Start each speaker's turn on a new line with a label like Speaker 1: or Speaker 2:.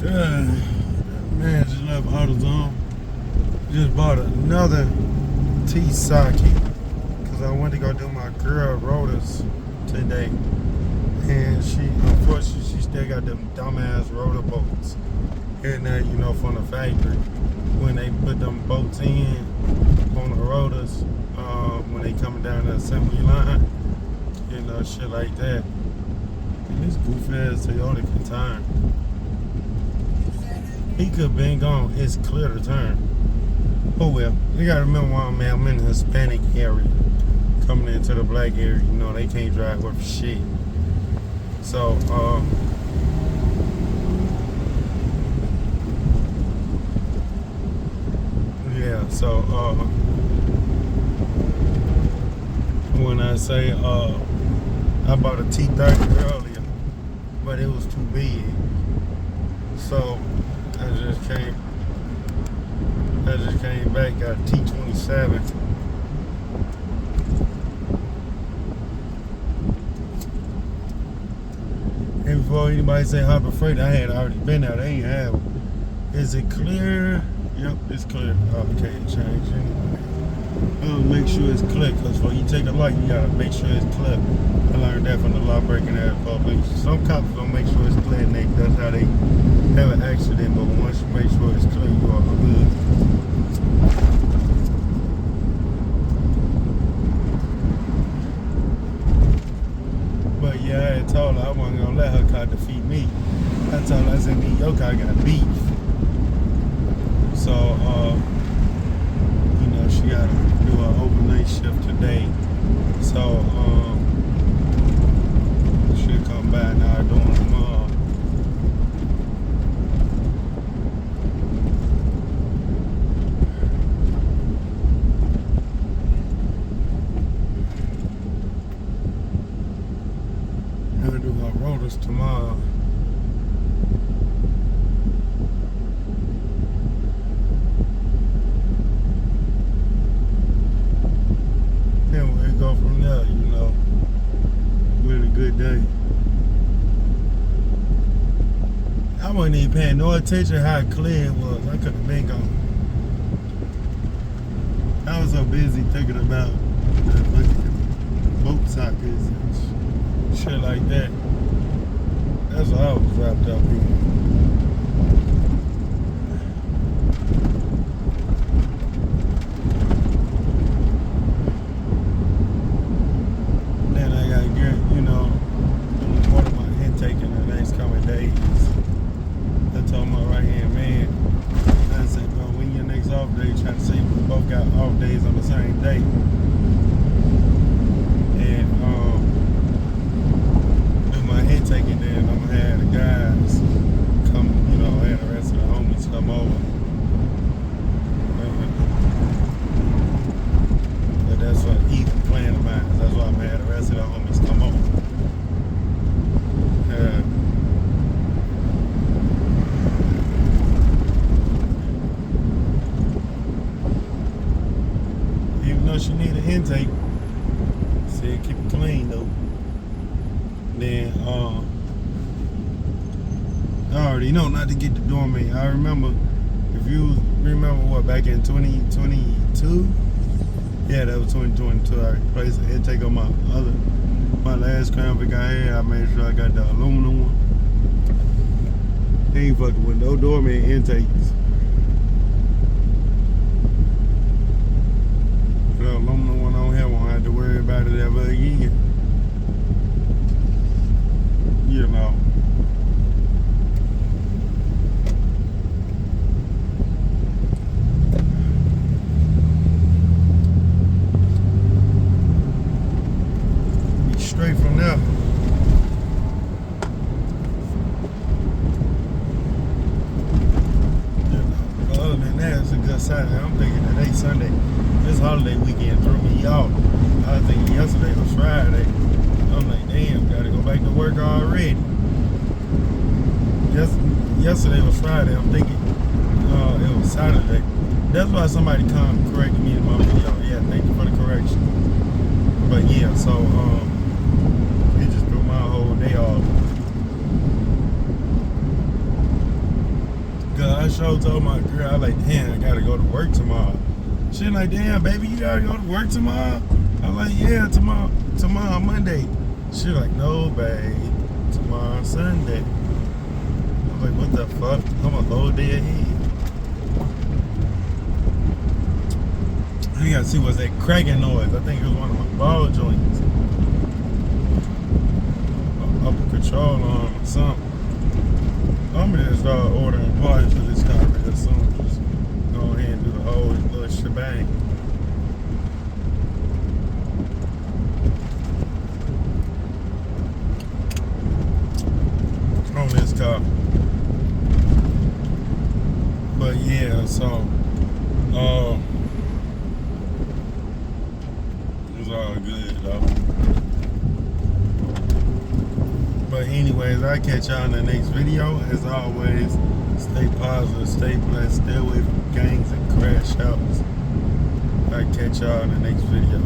Speaker 1: Man, just left AutoZone. Just bought another T-Saki because I went to go do my girl rotors today. And unfortunately, she still got them dumbass rotor bolts in there, from the factory. When they put them bolts in on the rotors, when they coming down the assembly line, shit like that. And this goofy ass Toyota can turn. He could have been gone. It's clear to turn. Oh well. You gotta remember why I'm in the Hispanic area. Coming into the black area, they can't drive worth shit. So, yeah, so, when I say, I bought a T30 earlier, but it was too big. So, I just came back, got a T27. And before anybody say Harbor Freight, I had already been there. They ain't have it. Is it clear? Yep, it's clear. Okay, it changed anyway. Make sure it's clear, because when you take a light, you gotta make sure it's clear. I learned that from the law breaking ass police. Some cops don't make sure it's clear, and that's how they have an accident. But once you make sure it's clear, you are good. But yeah, I had told her I wasn't gonna let her car defeat me. I told her, I said, me, your car got beef. So, she gotta do an overnight shift today. So, she'll come by now doing tomorrow. I'm gonna do my rotors tomorrow. Then we'll go from there, with a good day. I wasn't even paying no attention how clear it was. I could have been gone. I was so busy thinking about the fucking boat sockets and shit like that. That's what I was wrapped up in. Then I gotta get, order my intake in the next coming days. I told my right hand man, I said, bro, when your next off day, trying to see if we both got off days on the same day. And do my intake, and then I'm gonna have the guys come, and the rest of the homies come over. But that's what even plan of mine. That's why I'm gonna have the rest of the homies come over. Even though she need an intake, said keep it clean though. Then I already know not to get the doorman. I remember, if you remember back in 2022? Yeah, that was 2022. I replaced the intake on my last Crown Vic I had. I made sure I got the aluminum one. Ain't fucking with no doorman intakes. The aluminum one on here won't have to worry about it ever again. Be straight from there. Other than that, it's a good Saturday. I'm thinking today's Sunday. This holiday weekend threw me off. I was thinking yesterday was Friday. I'm like, damn, gotta go back to work already. Yesterday was Friday. I'm thinking it was Saturday. That's why somebody come corrected me in my video. Yeah, thank you for the correction. But yeah, so it just threw my whole day off. sure told my girl, I was like, damn, I gotta go to work tomorrow. She like, damn, baby, you gotta go to work tomorrow? I was like, yeah, tomorrow Monday. She like, no, babe, tomorrow Sunday. I was like, what the fuck? I'm a whole day ahead. I gotta see what's that cracking noise. I think it was one of my ball joints. Upper control arm or something. I'm gonna start ordering parts for this car real soon. Just go ahead and do the whole little shebang. On this car. But yeah, so it's all good though. But anyways, I'll catch y'all in the next video. As always, stay positive, stay blessed, stay away from gangs and crash outs. I'll catch y'all in the next video.